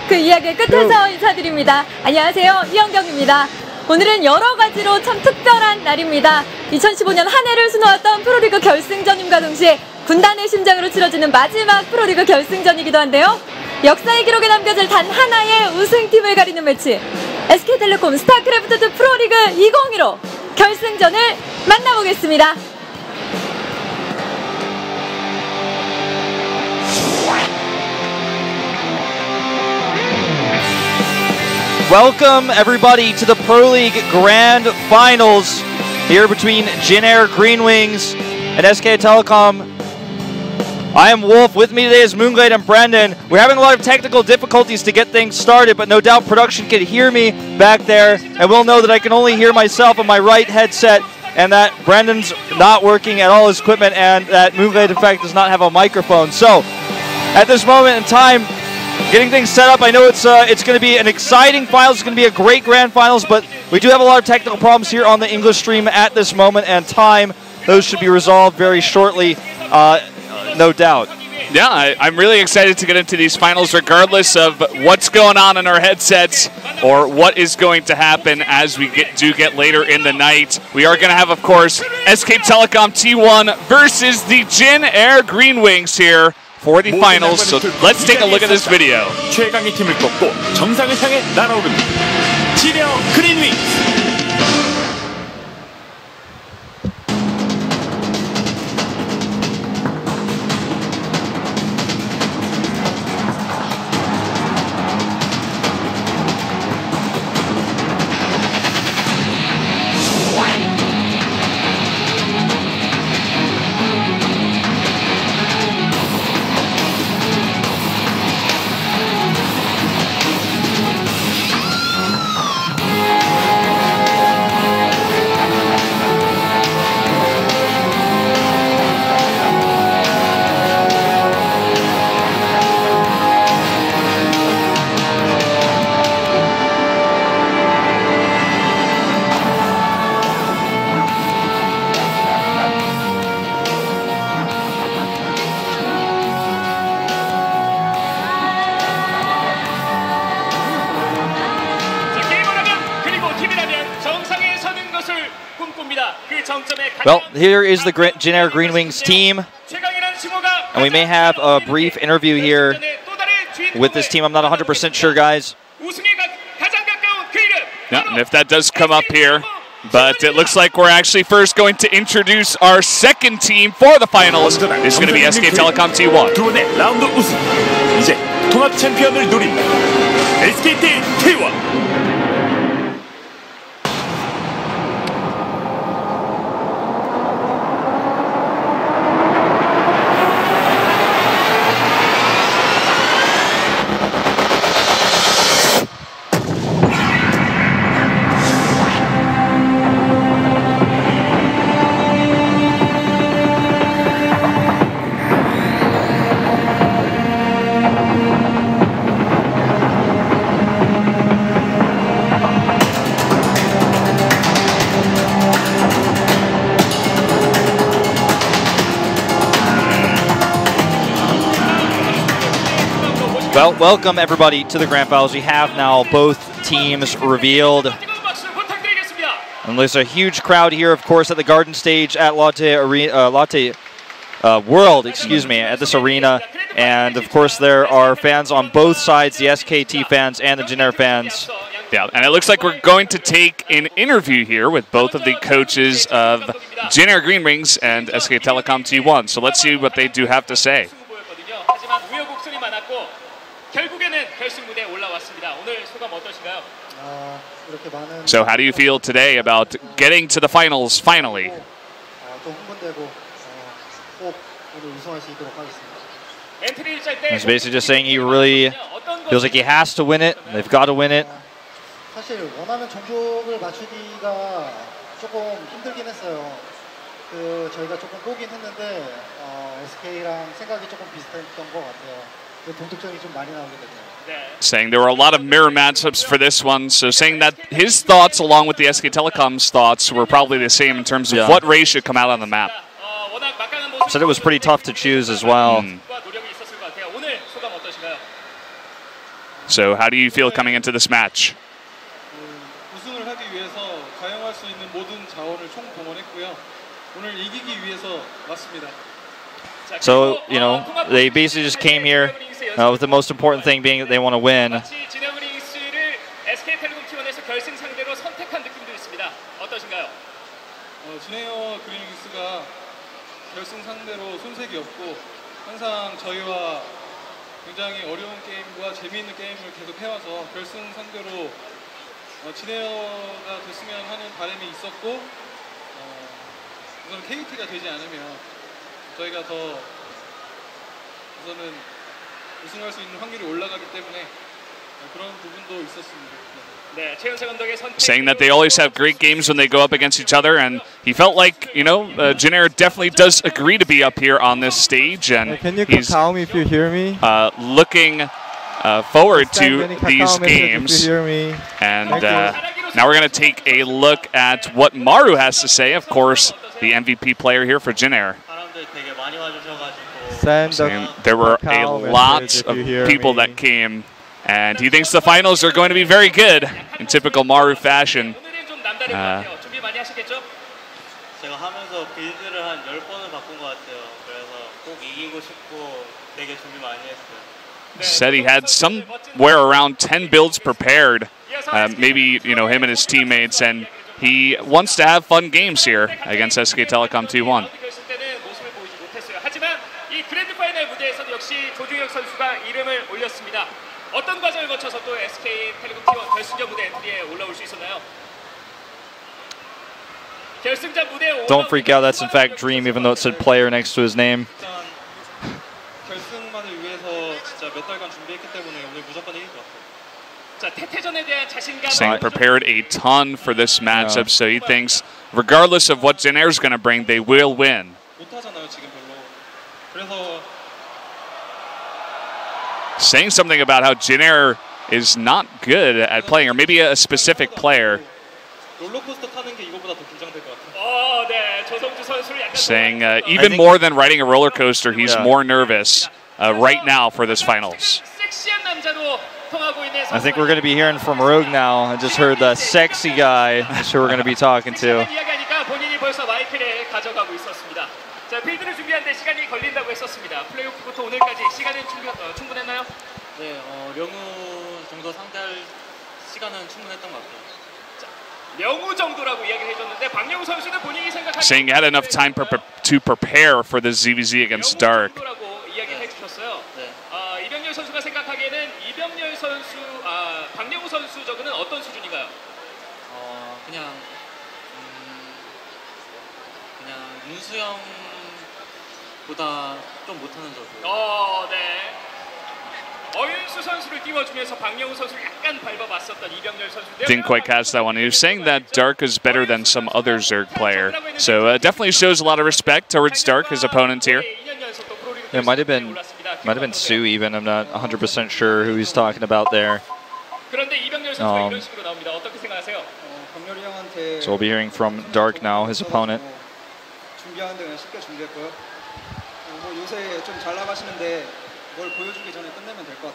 그 이야기의 끝에서 인사드립니다. 안녕하세요, 이현경입니다. 오늘은 여러 가지로 참 특별한 날입니다. 2015년 한 해를 수놓았던 프로리그 결승전임과 동시에 군단의 심장으로 치러지는 마지막 프로리그 결승전이기도 한데요. 역사의 기록에 남겨질 단 하나의 우승팀을 가리는 매치, SK텔레콤 스타크래프트 프로리그 2015 결승전을 만나보겠습니다. Welcome everybody to the Pro League Grand Finals here between Jin Air Green Wings and SK Telecom. I am Wolf. With me today is Moonglade and Brendan. We're having a lot of technical difficulties to get things started, but no doubt production can hear me back there, and we'll know that I can only hear myself on my right headset, and that Brendan's not working at all his equipment, and that Moonglade in fact does not have a microphone. So at this moment in time, getting things set up, I know it's going to be an exciting finals. It's going to be a great grand finals, but we do have a lot of technical problems here on the English stream at this moment and time. Those should be resolved very shortly, no doubt. Yeah, I'm really excited to get into these finals regardless of what's going on in our headsets or what is going to happen as we get later in the night. We are going to have, of course, SK Telecom T1 versus the Jin Air Green Wings here for the finals. So let's take a look at this video. 최강의 팀을 꺾고 정상을 향해 날아오릅니다. 진 에어 그린 윙스. Well, here is the Jin Air Green Wings team, and we may have a brief interview here with this team. I'm not 100% sure, guys. Yeah, and if that does come up here, but it looks like we're actually first going to introduce our second team for the finals. This is going to be SK Telecom T1. 두 번의 라운드 우승. 이제 통합 챔피언을 노린 SKT T1. Well, welcome everybody to the Grand Finals. We have now both teams revealed. And there's a huge crowd here, of course, at the Garden Stage at Lotte World, excuse me, at this arena. And of course, there are fans on both sides, the SKT fans and the Jin Air fans. Yeah, and it looks like we're going to take an interview here with both of the coaches of Jin Air Green Wings and SK Telecom T1. So let's see what they do have to say. So how do you feel today about getting to the finals finally? He's basically just saying he really feels like he has to win it. They've got to win it. 사실 원하는 종족을 맞추기가 조금 힘들긴 했어요. 저희가 조금 보긴 했는데 SK랑 생각이 조금 비슷했던 것 같아요. 동득점이 좀 많이 나오게 됐네요. Saying there were a lot of mirror matchups for this one, so saying that his thoughts along with the SK Telecom's thoughts were probably the same in terms of what race should come out on the map. Said it was pretty tough to choose as well. So how do you feel coming into this match? 우승을 하기 위해서 가용할 수 있는 모든 자원을 총동원했고요. 오늘 이기기 위해서 왔습니다. So, you know, they basically just came here with the most important thing being that they want to win. 진에어 그린윙스가 결승 상대로 손색이 없고 항상 저희와 굉장히 어려운 게임과 재미있는 게임을 계속 해와서 결승 상대로 진에어가 됐으면 하는 바람이 있었고 우선 KT가 되지 않으면 저희가 더 우선은 우승할 수 있는 확률이 올라가기 때문에 그런 부분도 있었습니다. Saying that they always have great games when they go up against each other, and he felt like, you know, Jinair definitely does agree to be up here on this stage, and can you he's call me if you hear me? Looking forward to these games. And now we're going to take a look at what Maru has to say, of course, the MVP player here for Jinair. Saying there were a lot of people that came, and he thinks the finals are going to be very good in typical Maru fashion. 제가 하면서 빌드를 한 10번을 바꾼 것 같아요. 그래서 꼭 이기고 싶고 되게 준비 많이 했어요. Said he had somewhere around 10 builds prepared, maybe, you know, him and his teammates, and he wants to have fun games here against SK Telecom T1. 어떤 과정을 거쳐서 또 SK텔레콤 T1 결승전 무대 엔트리에 올라올 수 있었나요? 결승전 무대 Don't freak out, that's in fact Dream, even though it said player next to his name. 결승만을 위해서 진짜 몇 달간 준비했기 때문에 오늘 무조건 이길 것 같아요. 자, 태태전에 대한 자신감. Saying prepared a ton for this matchup, so he thinks regardless of what Jinair's going to bring, they will win. 못하잖아요, 지금 별로. 그래서 saying something about how Jinair is not good at playing, or maybe a specific player. Saying even more than riding a roller coaster, he's more nervous right now for this finals. I think we're going to be hearing from Rogue now. I just heard the sexy guy. That's who we're going to be talking to. 자, 필드를 준비하는데 시간이 걸린다고 했었습니다. 플레이오프부터 오늘까지 시간은 충분했나요? 네, 명우 정도 상대할 시간은 충분했던 것 같아요. 자, 명우 정도라고 이야기를 해줬는데 박명우 선수는 본인이 생각하기에 saying he had enough time to prepare for the ZVZ against Dark. 정도라고 이야기를 해주셨어요. 네. 이병렬 선수가 생각하기에는 이병렬 선수, 박명우 선수 저그는 어떤 수준인가요? 그냥 윤수 형 보다 좀 못하는 저그. 네. 어윤수 선수를 띄워주면서 박명우 선수를 약간 밟아봤었던 이병렬 선수. Didn't quite catch that one. He was saying that Dark is better than some other Zerg player. So definitely shows a lot of respect towards Dark, his opponent here. It might have been Sue even. I'm not 100% sure who he's talking about there. So we'll be hearing from Dark now, his opponent. 준비하는데 그냥 쉽게 준비했고요. 요새 좀 잘 나가시는데 뭘 보여주기 전에 끝내면 될 것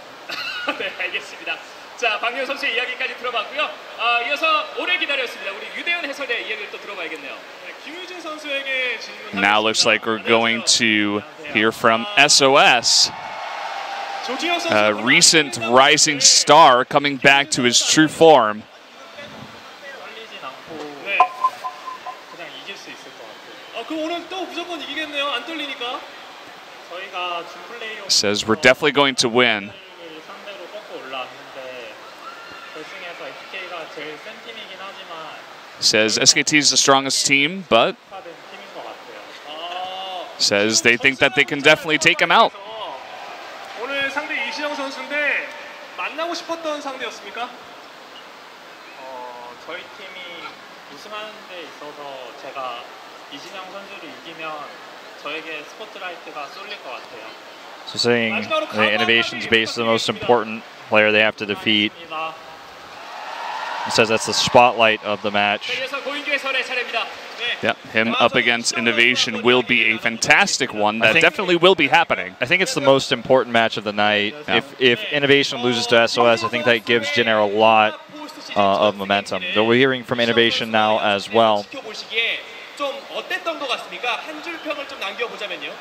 같아요. 네, 알겠습니다. 자, 박명 선수의 이야기까지 들어봤고요. 이어서 오래 기다렸습니다. 우리 유대현 해설의 이야기를 또 들어봐야겠네요. 김유진 선수에게 질문. Now looks like we're going to hear from SOS. A recent rising star coming back to his true form. 오늘 또 무조건 이기겠네요. 안 떨리니까. 저희가 준 플레이오프 Says we're definitely going to win. 상대로 꺾고 올라왔는데 결승에서 SK가 제일 센 팀이긴 하지만 Says SKT is the strongest team, but 팀인 것 같아요. says they think that they can definitely take him out. 오늘 상대 이시영 선수인데 만나고 싶었던 상대였습니까? 저희 팀이 우승하는 데 있어서 제가 이신영 선수를 이기면 저에게 스포트라이트가 쏠릴 것 같아요. So saying the innovations base is the most important player they have to defeat. He says that's the spotlight of the match. Yep, him up against Innovation will be a fantastic one. That definitely will be happening. I think it's the most important match of the night. Yeah. If Innovation loses to SOS, I think that gives Jin Air a lot of momentum. Though we're hearing from Innovation now as well. 좀 어땠던 것 같습니까? 한 줄 평을 좀 남겨보자면요.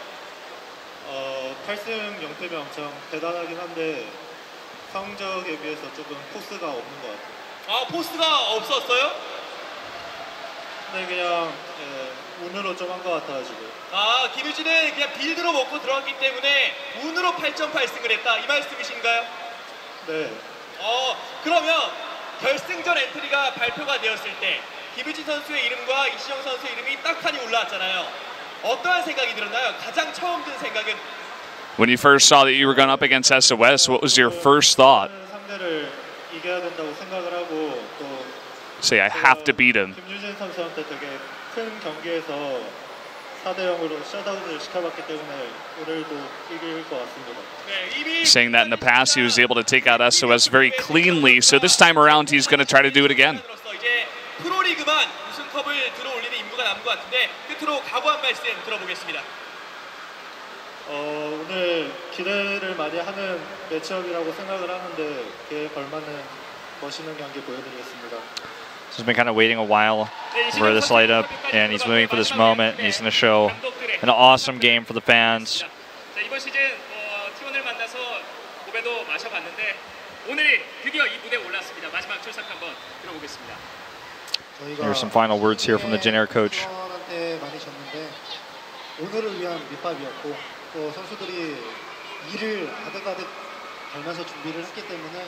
8승 0패면 엄청 대단하긴 한데 성적에 비해서 조금 포스가 없는 것 같아요. 아, 포스가 없었어요? 네, 그냥 운으로 좀 한 것 같아가지고. 아, 김유진은 그냥 빌드로 먹고 들어갔기 때문에 운으로 8.8승을 했다 이 말씀이신가요? 네. 그러면 결승전 엔트리가 발표가 되었을 때 김유진 선수의 이름과 이시영 선수의 이름이 딱하니 올라왔잖아요. 어떠한 생각이 들었나요? 가장 처음 든 생각은? When you first saw that you were going up against SOS, what was your first thought? 상대를 이겨야 된다고 생각을 하고 또 Say, I have to beat him. 김유진 선수한테 되게 큰 경기에서 4대 0으로 셧아웃을 시켜봤기 때문에 오늘도 이길 것 같습니다. Saying that in the past, he was able to take out SOS very cleanly. So this time around, he's going to try to do it again. 이제 프로리그만 우승컵을 들어올리는 임무가 남은 것 같은데 끝으로 각오한 말씀 들어보겠습니다. 오늘 기대를 많이 하는 매치업이라고 생각을 하는데 그에 걸맞는 멋있는 경기 보여드리겠습니다. So he's been kind of waiting a while for this light up, and he's waiting for this moment, and he's going to show an awesome game for the fans. 자, 이번 시즌 T1을 만나서 고배도 마셔봤는데 오늘이 드디어 이 무대에 올랐습니다. 마지막 출석 한번 들어보겠습니다. Here's some final words here from the Jin Air coach. 많이 졌는데 오늘을 위한 밑밥이었고 또 선수들이 일을 아득아득 달면서 준비를 했기 때문에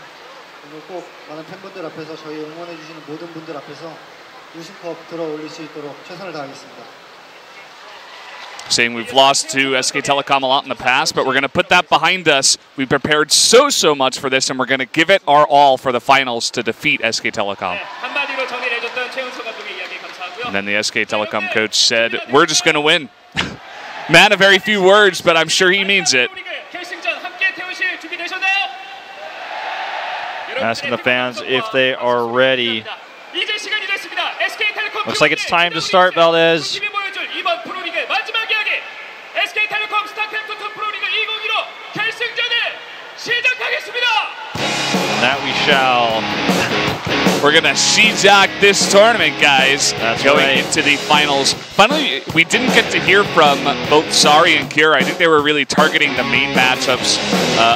오늘 꼭 많은 팬분들 앞에서 저희 응원해 주시는 모든 분들 앞에서 우승컵 들어올릴 수 있도록 최선을 다하겠습니다. Saying we've lost to SK Telecom a lot in the past, but we're going to put that behind us. We prepared so much for this, and we're going to give it our all for the finals to defeat SK Telecom. 한마디로 정리를 해줬던 최은석 감독의 이야기 감사하고요. And then the SK Telecom coach said, we're just going to win. Man of very few words, but I'm sure he means it. 결승전 함께 태우실 준비되셨나요? Asking the fans if they are ready. 이제 시간이 됐습니다. SK텔레콤 Looks like it's time to start, Valdez. 보여줄 이번 프로리그 마지막 이야기. SK텔레콤 스타크래프트 프로리그 2015 결승전을 시작하겠습니다. That we shall. We're going to seize this tournament, guys. That's going right. into the finals. Finally, we didn't get to hear from both Sari and Kira. I think they were really targeting the main matchups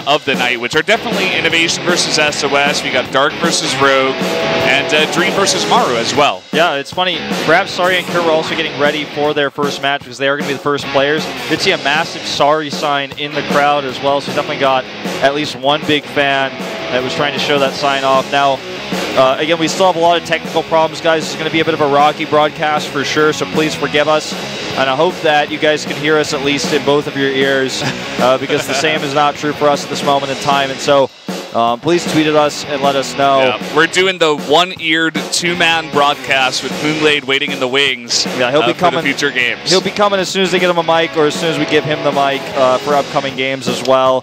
of the night, which are definitely Innovation versus SOS. We got Dark versus Rogue, and Dream versus Maru as well. Yeah, it's funny. Perhaps Sari and Kira were also getting ready for their first match because they are going to be the first players. Did see a massive Sari sign in the crowd as well, so definitely got at least one big fan that was trying to show that sign off. Now, again, we still have a lot of technical problems, guys. This is going to be a bit of a rocky broadcast for sure, so please forgive us. And I hope that you guys can hear us at least in both of your ears because the same is not true for us at this moment in time. And so please tweet at us and let us know. Yeah, we're doing the one-eared, two-man broadcast with Moonglade waiting in the wings. Yeah, he'll be coming. For the future games. He'll be coming as soon as they get him a mic, or as soon as we give him the mic for upcoming games as well.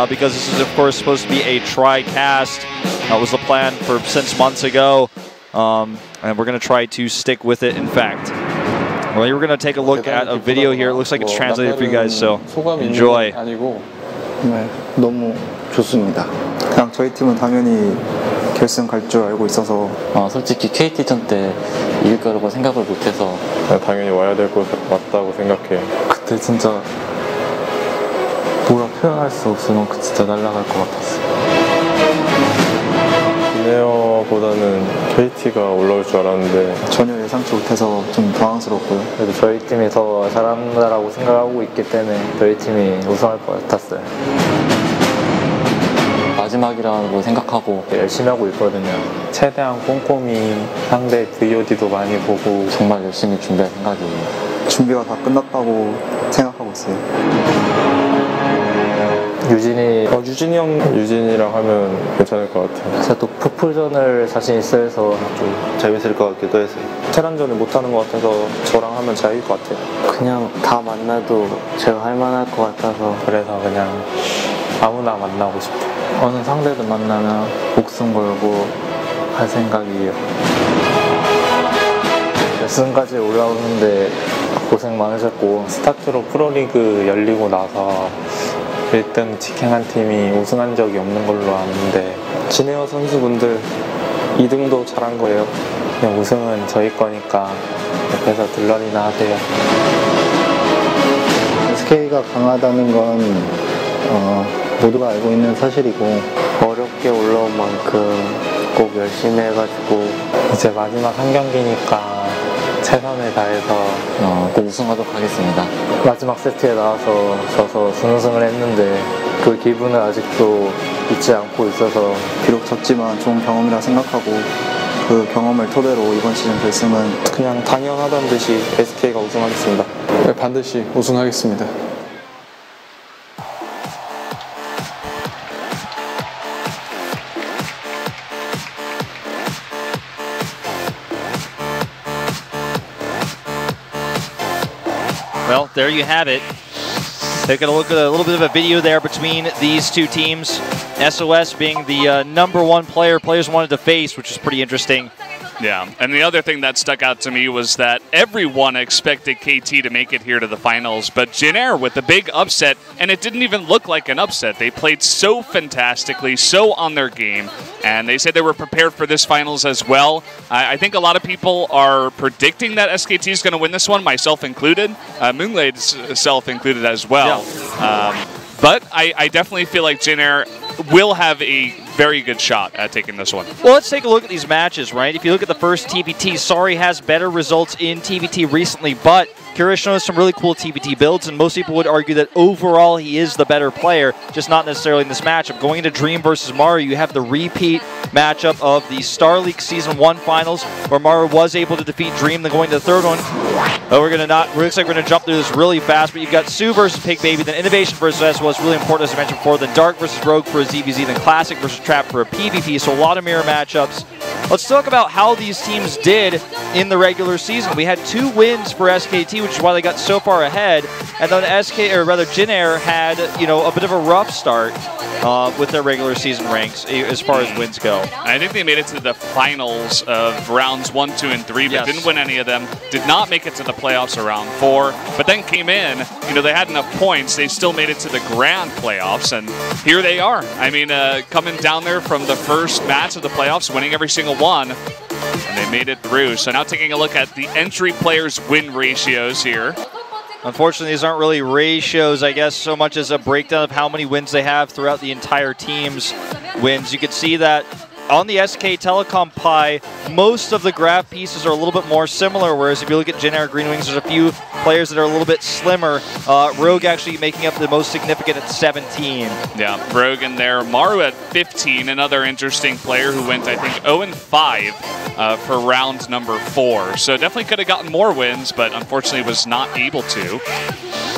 Because this is, of course, supposed to be a tri-cast. That was the plan since months ago, and we're going to try to stick with it. In fact, well, we're going to take a look at a video here. It looks like it's translated for you guys, so enjoy. 네, 너무 좋습니다. 그냥 저희 팀은 당연히 결승 갈 줄 알고 있어서 솔직히 KT전 때 이길 거라고 생각을 못해서 당연히 와야 될 것 맞다고 생각해. 그때 진짜 뭐라 표현할 수 없을 만큼 진짜 날아갈 것 같았어요. 비네어보다는 KT가 올라올 줄 알았는데 전혀 예상치 못해서 좀 당황스럽고요. 그래도 저희 팀이 더 잘한다라고 생각하고 있기 때문에 저희 팀이 우승할 것 같았어요. 마지막이라고 생각하고 열심히 하고 있거든요. 최대한 꼼꼼히 상대 VOD도 많이 보고 정말 열심히 준비할 생각이에요. 준비가 다 끝났다고 생각하고 있어요. 유진이랑 하면 괜찮을 것 같아요. 제가 또 풋풀전을 자신 있어 해서 좀 재밌을 것 같기도 해서. 테란전을 못하는 것 같아서 저랑 하면 잘 이길 것 같아요. 그냥 다 만나도 제가 할 만할 것 같아서 그래서 그냥 아무나 만나고 싶어요. 어느 상대든 만나면 목숨 걸고 할 생각이에요. 결승까지 올라오는데 고생 많으셨고, 스타트로 프로리그 열리고 나서 1등 직행한 팀이 우승한 적이 없는 걸로 아는데, 진에어 선수분들 2등도 잘한 거예요. 그냥 우승은 저희 거니까 옆에서 들러리나 하세요. SK가 강하다는 건 모두가 알고 있는 사실이고, 어렵게 올라온 만큼 꼭 열심히 해가지고 이제 마지막 한 경기니까 최선을 다해서 꼭 우승하도록 하겠습니다. 마지막 세트에 나와서 져서 준우승을 했는데 그 기분을 아직도 잊지 않고 있어서, 비록 졌지만 좋은 경험이라 생각하고 그 경험을 토대로 이번 시즌 결승은 그냥 당연하던 듯이 SK가 우승하겠습니다. 네, 반드시 우승하겠습니다. Well, there you have it. Taking a look at a little bit of a video there between these two teams. SOS being the #1 player players wanted to face, which is pretty interesting. Yeah, and the other thing that stuck out to me was that everyone expected KT to make it here to the finals, but Jin Air with the big upset, and it didn't even look like an upset. They played so fantastically, so on their game, and they said they were prepared for this finals as well. I think a lot of people are predicting that SKT is going to win this one, myself included, Moonlade's self included as well. Yeah. But I definitely feel like Jin Air will have a very good shot at taking this one. Well, let's take a look at these matches, right? If you look at the first TBT, Sari has better results in TBT recently, but Kira shown us some really cool TBT builds, and most people would argue that overall he is the better player, just not necessarily in this matchup. Going into Dream versus Maru, you have the repeat matchup of the Star League Season 1 finals, where Maru was able to defeat Dream, then going to the third one. Oh, looks like we're gonna jump through this really fast, but you've got Sue versus Pig Baby, then Innovation versus SOS, really important as I mentioned before, then Dark versus Rogue for a ZVZ, then Classic versus Trap for a PvP, so a lot of mirror matchups. Let's talk about how these teams did in the regular season. We had 2 wins for SKT, which is why they got so far ahead, and then Jin Air had, you know, a bit of a rough start with their regular season ranks as far as wins go. I think they made it to the finals of rounds 1, 2, and 3, but didn't win any of them. Did not make it to the playoffs around 4, but then came in. You know, they had enough points. They still made it to the grand playoffs, and here they are. I mean, coming down there from the first match of the playoffs, winning every single one, and they made it through. So now taking a look at the entry players' win ratios here. Unfortunately, these aren't really ratios, I guess, so much as a breakdown of how many wins they have throughout the entire team's wins. You can see that on the SK Telecom pie, most of the graph pieces are a little bit more similar, whereas if you look at Jin Air Green Wings, there's a few players that are a little bit slimmer. Rogue actually making up the most significant at 17. Yeah, Rogue in there. Maru at 15, another interesting player who went, I think, 0-5 for round number 4. So definitely could have gotten more wins, but unfortunately was not able to.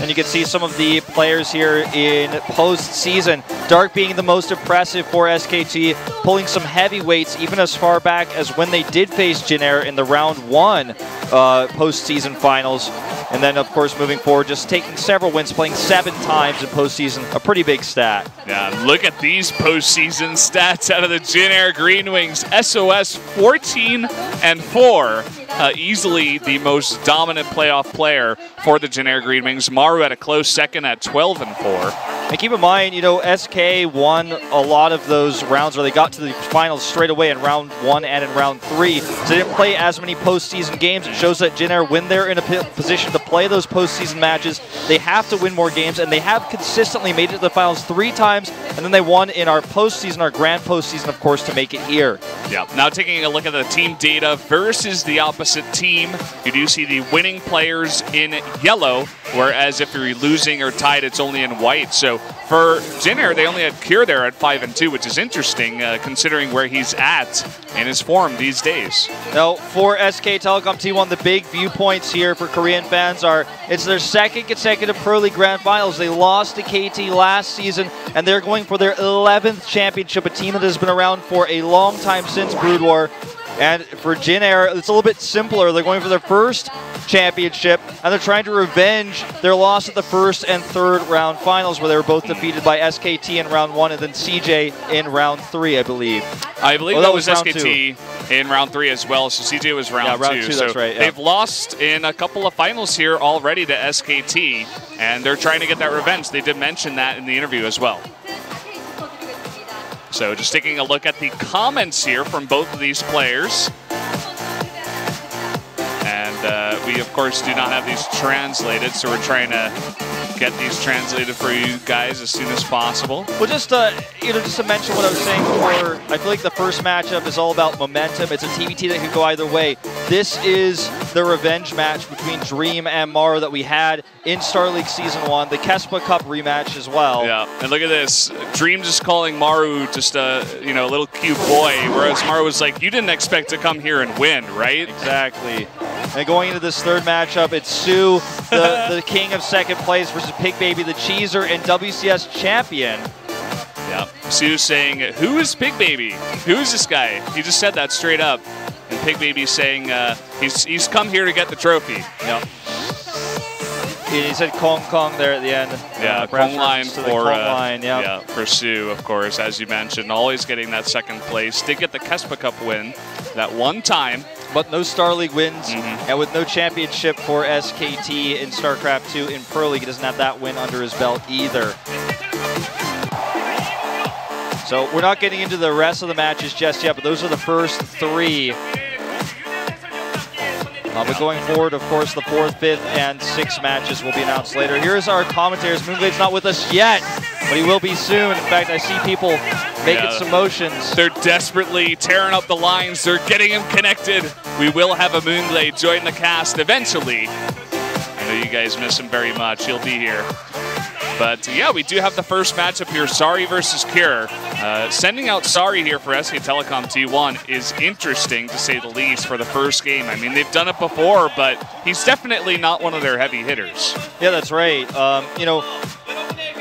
And you can see some of the players here in postseason. Dark being the most impressive for SKT, pulling some heavyweights even as far back as when they did face Jin Air in the round 1 postseason finals. And then, of course, moving forward, just taking several wins, playing 7 times in postseason, a pretty big stat. Yeah, look at these postseason stats out of the Jin Air Green Wings. SOS 14-4, easily the most dominant playoff player for the Jin Air Green Wings. Maru at a close second at 12-4. And keep in mind, you know, SK won a lot of those rounds where they got to the finals straight away in round 1 and in round 3. So they didn't play as many postseason games. It shows that Jin Air, when they're in a position to play those postseason matches, they have to win more games, and they have consistently made it to the finals 3 times, and then they won in our postseason, our grand postseason, of course, to make it here. Yeah, now taking a look at the team data versus the opposite team, you do see the winning players in yellow, whereas if you're losing or tied, it's only in white. So for Jin Air, they only had Kier there at 5-2, which is interesting considering where he's at in his form these days. Now, for SK Telecom T1, the big viewpoints here for Korean fans are it's their 2nd consecutive Pro League Grand Finals. They lost to KT last season, and they're going for their 11th championship, a team that has been around for a long time since Brood War. And for Jin Air, it's a little bit simpler. They're going for their first championship, and they're trying to revenge their loss at the first and third round finals, where they were both defeated by SKT in round 1 and then CJ in round 3, I believe. I believe that was SKT in round 3 as well, so CJ was round 2. So that's right, yeah. They've lost in a couple of finals here already to SKT, and they're trying to get that revenge. They did mention that in the interview as well. So just taking a look at the comments here from both of these players. And we, of course, do not have these translated, so we're trying to get these translated for you guys as soon as possible. Well, just just to mention what I was saying before, I feel like the first matchup is all about momentum. It's a TBT that could go either way. This is the revenge match between Dream and Maru that we had in Star League Season 1, the Kespa Cup rematch as well. Yeah, and look at this. Dream just calling Maru just a little cute boy, whereas Maru was like, you didn't expect to come here and win, right? Exactly. And going into this third matchup, it's Sue, the king of second place, versus Pig Baby, the cheeser and WCS champion. Yeah, Sue saying, who is Pig Baby? Who is this guy? He just said that straight up. And Pig Baby saying he's come here to get the trophy. Yeah. He said Kong Kong there at the end. Yeah, Kong line for Sue, of course, as you mentioned, always getting that second place. Did get the Kespa Cup win that one time. But no Star League wins, and with no championship for SKT in StarCraft 2 in Pro League, he doesn't have that win under his belt either. So we're not getting into the rest of the matches just yet, but those are the first 3. But going forward, of course, the 4th, 5th, and 6th matches will be announced later. Here's our commentators. Moonglade's not with us yet, but he will be soon. In fact, I see people making some motions. They're desperately tearing up the lines. They're getting him connected. We will have a Moonglade join the cast eventually. I know you guys miss him very much. He'll be here. But yeah, we do have the first matchup here, Sari versus Cure. Sending out Sari here for SK Telecom T1 is interesting, to say the least, for the first game. I mean, they've done it before, but he's definitely not one of their heavy hitters. Yeah, that's right.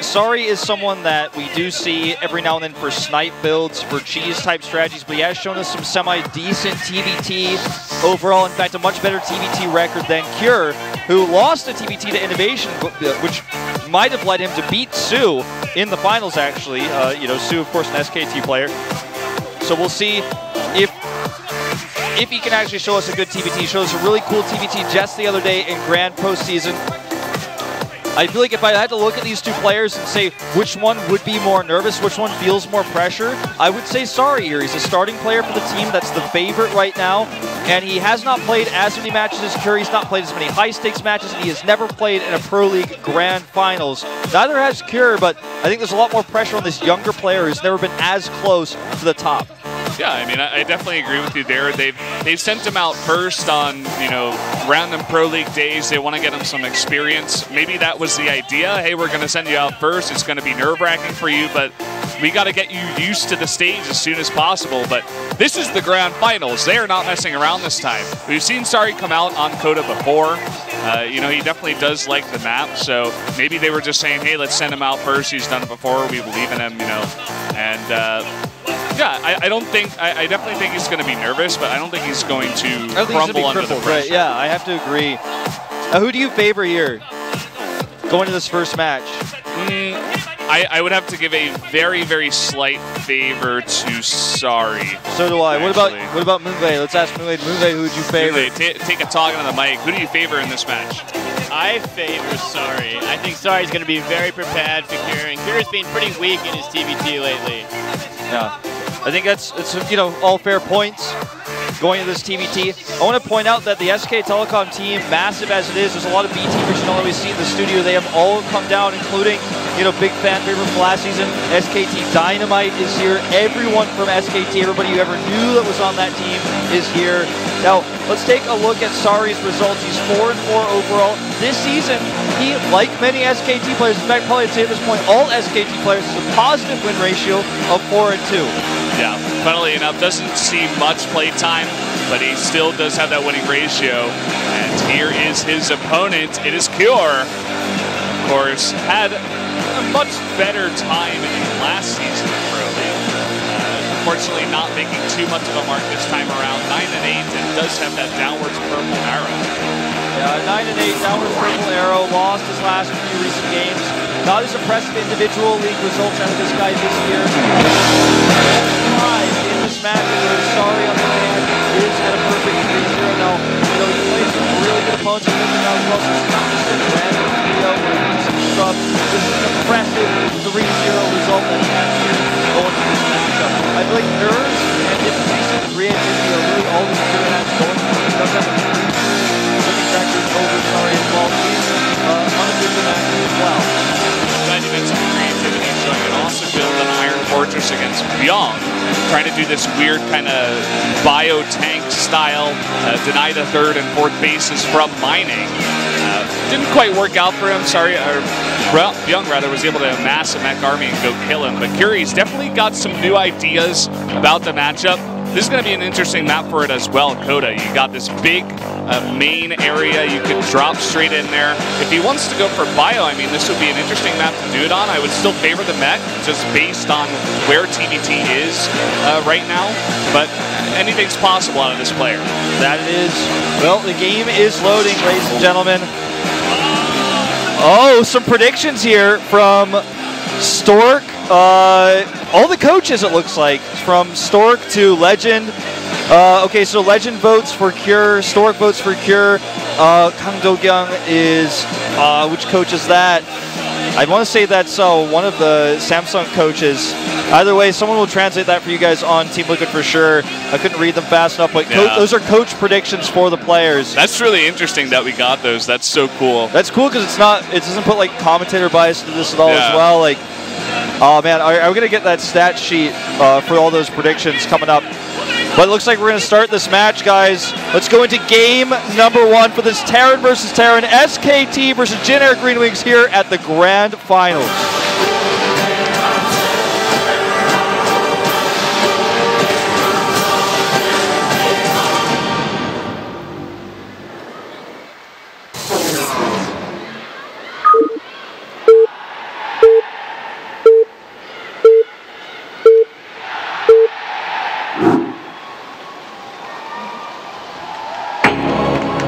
Sari is someone that we do see every now and then for snipe builds, for cheese-type strategies, but he has shown us some semi-decent TBT overall. In fact, a much better TBT record than Cure, who lost a TBT to Innovation, which might have led him to beat Sue in the finals, actually. Sue, of course, an SKT player. So we'll see if he can actually show us a good TBT. He showed us a really cool TBT just the other day in Grand Postseason. I feel like if I had to look at these two players and say which one would be more nervous, which one feels more pressure, I would say Sari here. He's a starting player for the team that's the favorite right now, and he has not played as many matches as Cure. He's not played as many high-stakes matches, and he has never played in a Pro League Grand Finals. Neither has Cure, but I think there's a lot more pressure on this younger player who's never been as close to the top. Yeah, I mean, I definitely agree with you there. They've sent him out first on, random Pro League days. They want to get him some experience. Maybe that was the idea. Hey, we're going to send you out first. It's going to be nerve-wracking for you, but we got to get you used to the stage as soon as possible. But this is the Grand Finals. They are not messing around this time. We've seen Sari come out on Coda before. He definitely does like the map, so maybe they were just saying, hey, let's send him out first. He's done it before. We believe in him, and yeah, I definitely think he's going to be nervous, but I don't think he's going to crumble under the pressure. Right, yeah, I have to agree. Who do you favor here going to this first match? I would have to give a very, very slight favor to Sari. So do I. Actually. What about Moonglade? Let's ask Moonglade. Moonglade, who would you favor? Moonglade, take a talk on the mic. Who do you favor in this match? I favor Sari. I think Sari's going to be very prepared for Cure, and Cure's been pretty weak in his TBT lately. Yeah. I think it's all fair points going into this TBT. I want to point out that the SK Telecom team, massive as it is, there's a lot of B teamers you don't always see in the studio. They have all come down, including big fan favorite from last season. SKT Dynamite is here. Everyone from SKT, everybody you ever knew that was on that team is here. Now, let's take a look at Sari's results. He's 4-4 overall. This season, he, like many SKT players, in fact, probably I'd say at this point, all SKT players, has a positive win ratio of 4-2. Yeah, funnily enough, doesn't see much play time, but he still does have that winning ratio. And here is his opponent. It is Cure. Of course, had a much better time in last season of Pro League. unfortunately not making too much of a mark this time around. 9 and 8, and does have that downwards purple arrow. Yeah, 9 and 8, downwards purple arrow, lost his last few recent games. Not as impressive individual league results out of this guy this year. In this match, we're sorry on the man is at a perfect 3-0 now. You know, he plays some really good opponents in this now as well, so it's not just a random video where he's some stuff. This is an impressive 3-0 result that he has here going to this matchup. I feel like nerves and his recent creativity are really all this Pure has going for him. He does have a living record over sorry as well. He's unofficial match as well. Glad you mentioned creativity, showing an awesome build on Iron Fortress against Young, trying to do this weird kind of bio-tank style, deny the third and fourth bases from mining. Didn't quite work out for him, well, Young rather was able to amass a mech army and go kill him, but Curie's definitely got some new ideas about the matchup. This is going to be an interesting map for it as well, Coda. You got this big main area you could drop straight in there. If he wants to go for bio, I mean, this would be an interesting map to do it on. I would still favor the mech, just based on where TBT is right now, but anything's possible out of this player. That it is. Well, the game is loading, ladies and gentlemen. Oh, some predictions here from Stork. All the coaches, it looks like, from Stork to Legend. Okay, so Legend votes for Cure, Stork votes for Cure. Kang Do-kyung is, which coach is that? I want to say that's one of the Samsung coaches. Either way, someone will translate that for you guys on Team Liquid for sure. I couldn't read them fast enough, but those are coach predictions for the players. That's really interesting that we got those. That's so cool. That's cool because it doesn't put like commentator bias to this at all as well. Like, oh man, are we gonna get that stat sheet for all those predictions coming up? But it looks like we're going to start this match, guys. Let's go into game number 1 for this Terran versus Terran, SKT versus Jin Air Green Wings here at the Grand Finals.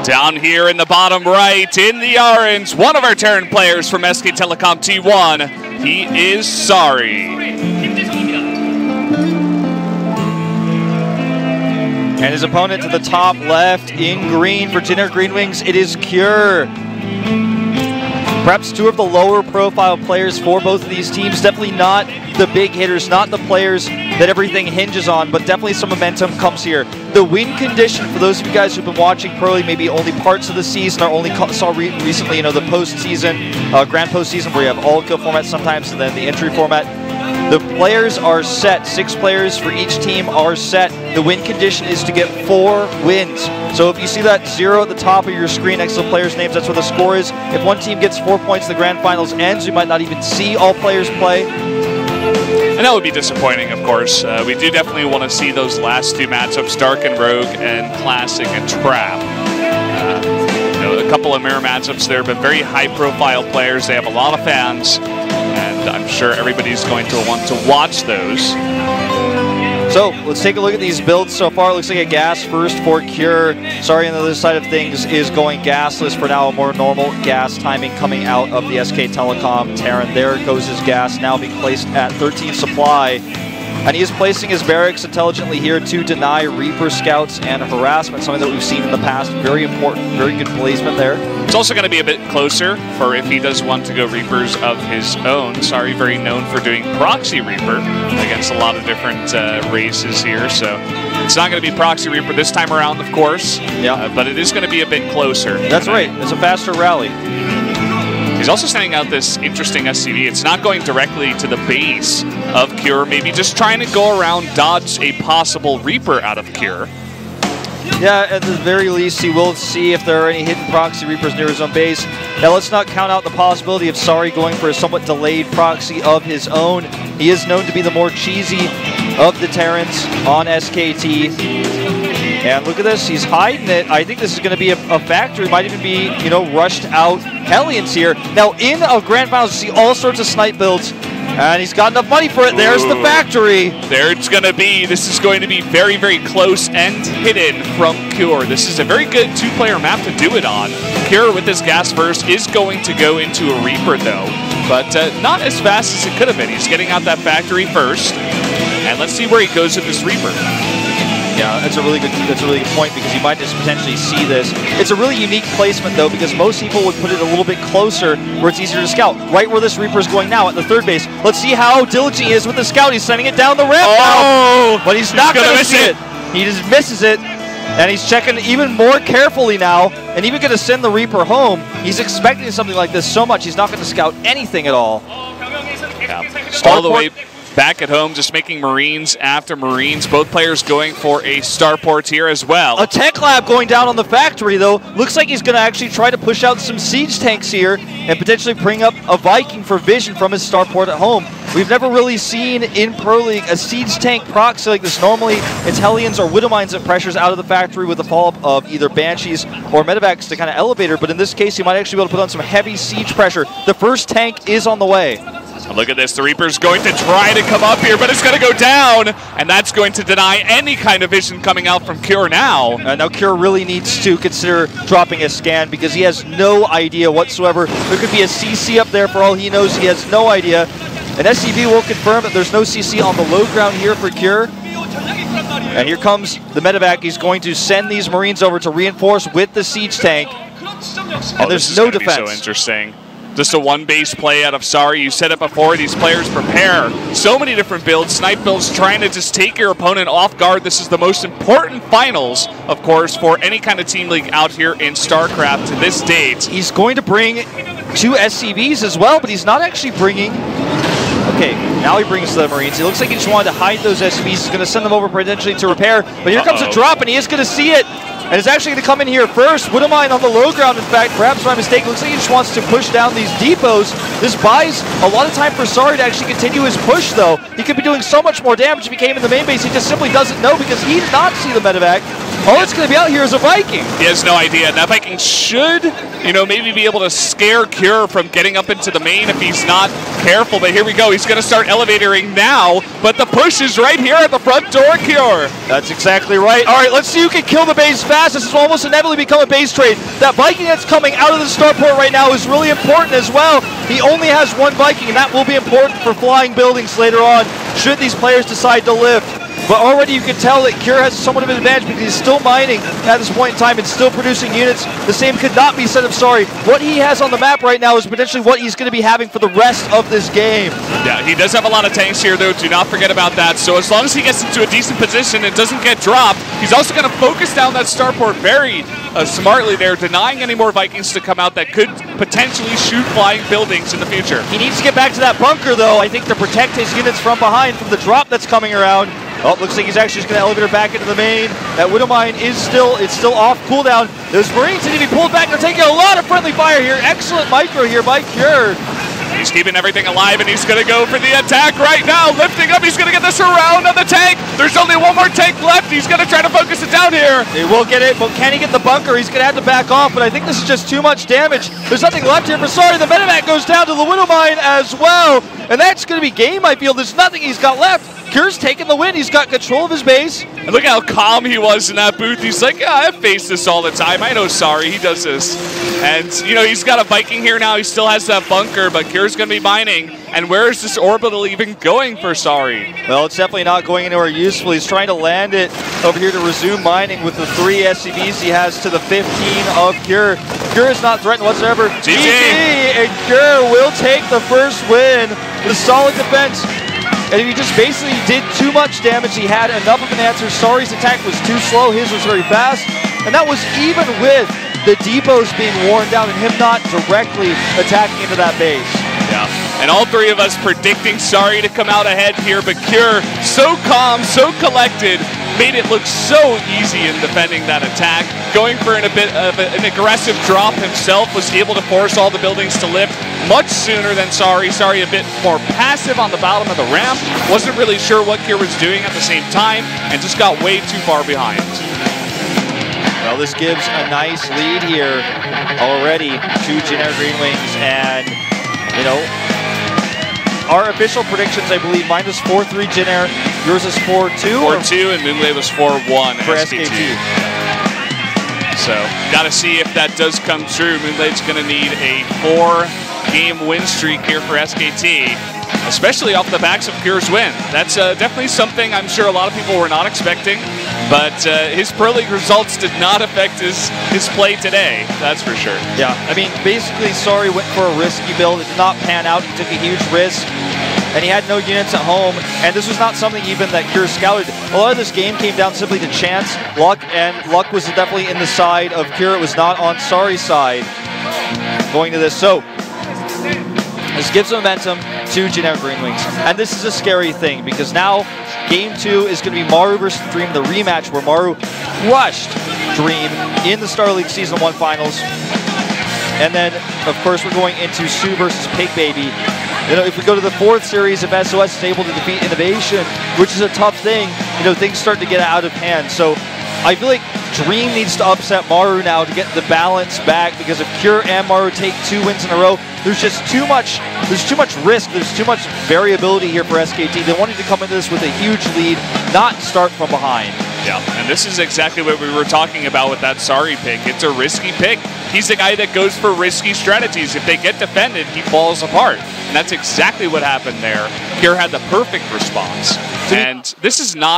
Down here in the bottom right, in the orange, one of our Terran players from SK Telecom T1. He is sorry. And his opponent to the top left in green for Jin Air Green Wings, it is Cure. Perhaps two of the lower profile players for both of these teams. Definitely not the big hitters, not the players that everything hinges on, but definitely some momentum comes here. The win condition, for those of you guys who've been watching Pro League maybe only parts of the season, or only saw recently, you know, the postseason, grand postseason, where you have all kill formats sometimes, and then the entry format. The players are set. 6 players for each team are set. The win condition is to get 4 wins. So if you see that 0 at the top of your screen next to the players' names, that's what the score is. If one team gets 4 points, the grand finals ends. You might not even see all players play. And that would be disappointing, of course. We do definitely want to see those last 2 matchups, Dark and Rogue and Classic and Trap. You know, a couple of mirror matchups there, but very high-profile players. They have a lot of fans, and I'm sure everybody's going to want to watch those. So let's take a look at these builds so far. It looks like a gas first for Cure. Sorry, on the other side of things is going gasless for now. A more normal gas timing coming out of the SK Telecom Terran. There goes his gas, now being placed at 13 supply. And he is placing his barracks intelligently here to deny Reaper scouts and harassment, something that we've seen in the past. Very important, very good placement there. It's also going to be a bit closer for if he does want to go Reapers of his own. Sorry, very known for doing Proxy Reaper against a lot of different races here. So it's not going to be Proxy Reaper this time around, of course. Yeah. But it is going to be a bit closer. That's right. It's a faster rally. He's also sending out this interesting SCV. It's not going directly to the base of Cure, maybe just trying to go around, dodge a possible Reaper out of Cure. Yeah, at the very least, he will see if there are any hidden proxy Reapers near his own base. Now, let's not count out the possibility of Sari going for a somewhat delayed proxy of his own. He is known to be the more cheesy of the Terrans on SKT. And look at this, he's hiding it. I think this is going to be a factor. It might even be, you know, rushed out Hellions here. Now, in a Grand Finals, you see all sorts of snipe builds And he's got enough money for it. There's the factory. There it's going to be. This is going to be very, very close and hidden from Cure. This is a very good two-player map to do it on. Cure with this gas burst is going to go into a Reaper, though. But not as fast as it could have been. He's getting out that factory first. And let's see where he goes with this Reaper. Yeah, that's a really good point, because you might just potentially see this. It's a really unique placement, though, because most people would put it a little bit closer where it's easier to scout. Right where this Reaper is going now at the third base. Let's see how diligent he is with the scout. He's sending it down the ramp now, but he's not going to miss it. He just misses it, and he's checking even more carefully now, and even going to send the Reaper home. He's expecting something like this so much, he's not going to scout anything at all. Yeah. All the way back at home, just making Marines after Marines. Both players going for a starport here as well. A tech lab going down on the factory, though. Looks like he's going to actually try to push out some siege tanks here and potentially bring up a Viking for vision from his starport at home. We've never really seen in Pro League a siege tank proxy like this. Normally, it's Hellions or Widowmines that pressures out of the factory with the follow-up of either Banshees or Medevacs to kind of elevate her, but in this case, you might actually be able to put on some heavy siege pressure. The first tank is on the way. Look at this, the Reaper's going to try to come up here, but it's going to go down, and that's going to deny any kind of vision coming out from Cure now. Now Cure really needs to consider dropping a scan, because he has no idea whatsoever. There could be a CC up there for all he knows. He has no idea. And SCV will confirm that there's no CC on the low ground here for Cure. And here comes the Medevac. He's going to send these Marines over to reinforce with the siege tank. And there's no defense. So interesting. Just a one-base play out of Sari. You said it before, these players prepare so many different builds, snipe builds, trying to just take your opponent off guard. This is the most important finals, of course, for any kind of team league out here in StarCraft to this date. He's going to bring 2 SCVs as well, but he's not actually bringing... Okay, now he brings the Marines. It looks like he just wanted to hide those SCVs. He's going to send them over potentially to repair, but here comes a drop, and he is going to see it. And it's actually going to come in here first. Widowmine on the low ground, in fact, perhaps by mistake. Looks like he just wants to push down these depots. This buys a lot of time for Sari to actually continue his push, though. He could be doing so much more damage if he came in the main base. He just simply doesn't know, because he did not see the medevac. All that's going to be out here is a Viking. He has no idea. And that Viking should, you know, maybe be able to scare Cure from getting up into the main if he's not careful. But here we go. He's going to start elevatoring now. But the push is right here at the front door, Cure. That's exactly right. All right, let's see who can kill the base fast. This will almost inevitably become a base trade. That Viking that's coming out of the starport right now is really important as well. He only has 1 Viking, and that will be important for flying buildings later on, should these players decide to lift. But already you can tell that Cure has somewhat of an advantage, because he's still mining at this point in time and still producing units. The same could not be said of Sari. What he has on the map right now is potentially what he's going to be having for the rest of this game. Yeah, he does have a lot of tanks here, though. Do not forget about that. So as long as he gets into a decent position and doesn't get dropped, he's also going to focus down that starport very smartly there, denying any more Vikings to come out that could potentially shoot flying buildings in the future. He needs to get back to that bunker, though, I think, to protect his units from behind from the drop that's coming around. Oh, looks like he's actually just going to elevate her back into the main. That Widowmine is still off cooldown. Those Marines need to be pulled back. They're taking a lot of friendly fire here. Excellent micro here by Cure. He's keeping everything alive, and he's going to go for the attack right now. Lifting up, he's going to get the surround on the tank. There's only 1 more tank left. He's going to try to focus it down here. They will get it, but can he get the bunker? He's going to have to back off, but I think this is just too much damage. There's nothing left here for Sari. The medevac goes down to the Widowmine as well, and that's going to be game, I feel. There's nothing he's got left. Cure's taking the win. He's got control of his base. And look how calm he was in that booth. He's like, yeah, I've faced this all the time. I know Sari, he does this. And, you know, he's got a Viking here now. He still has that bunker, but Cure's going to be mining. And where is this orbital even going for Sari? Well, it's definitely not going anywhere useful. He's trying to land it over here to resume mining with the 3 SCVs he has to the 15 of Cure. Cure is not threatened whatsoever. GG! And Cure will take the first win with solid defense. And if he just basically did too much damage, he had enough of an answer. Sari's attack was too slow, his was very fast. And that was even with the depots being worn down and him not directly attacking into that base. Yeah, and all 3 of us predicting Sari to come out ahead here, but Cure, so calm, so collected, made it look so easy in defending that attack. Going for a bit of an aggressive drop himself, was able to force all the buildings to lift much sooner than Sari. Sari a bit more passive on the bottom of the ramp, wasn't really sure what Cure was doing at the same time, and just got way too far behind. Well, this gives a nice lead here already to Generic Green Wings, and, you know, our official predictions, I believe, mine was 4-3 Jin Air, yours is 4-2? 4-2, and Moonlight was 4-1 for SKT. So, got to see if that does come true. Moonlight's going to need a 4-game win streak here for SKT, especially off the backs of Pure's win. That's definitely something I'm sure a lot of people were not expecting, but his Pro League results did not affect his play today, that's for sure. Yeah, I mean, basically, Sorry went for a risky build. It did not pan out. He took a huge risk, and he had no units at home, and this was not something even that Pure scouted. A lot of this game came down simply to chance, luck, and luck was definitely in the side of Pure. It was not on Sorry's side going to this. So, this gives momentum to Jin Air Green Wings. And this is a scary thing because now Game 2 is going to be Maru versus Dream, the rematch where Maru crushed Dream in the Star League Season 1 finals. And then, of course, we're going into Sue versus Pig Baby. You know, if we go to the 4th series, if SOS is able to defeat Innovation, which is a tough thing, you know, things start to get out of hand. So I feel like Dream needs to upset Maru now to get the balance back, because if Pure and Maru take 2 wins in a row, there's just too much risk, there's too much variability here for SKT. They wanted to come into this with a huge lead, not start from behind. Yeah, and this is exactly what we were talking about with that Sorry pick. It's a risky pick. He's the guy that goes for risky strategies. If they get defended, he falls apart. And that's exactly what happened there. Pure had the perfect response. And this is not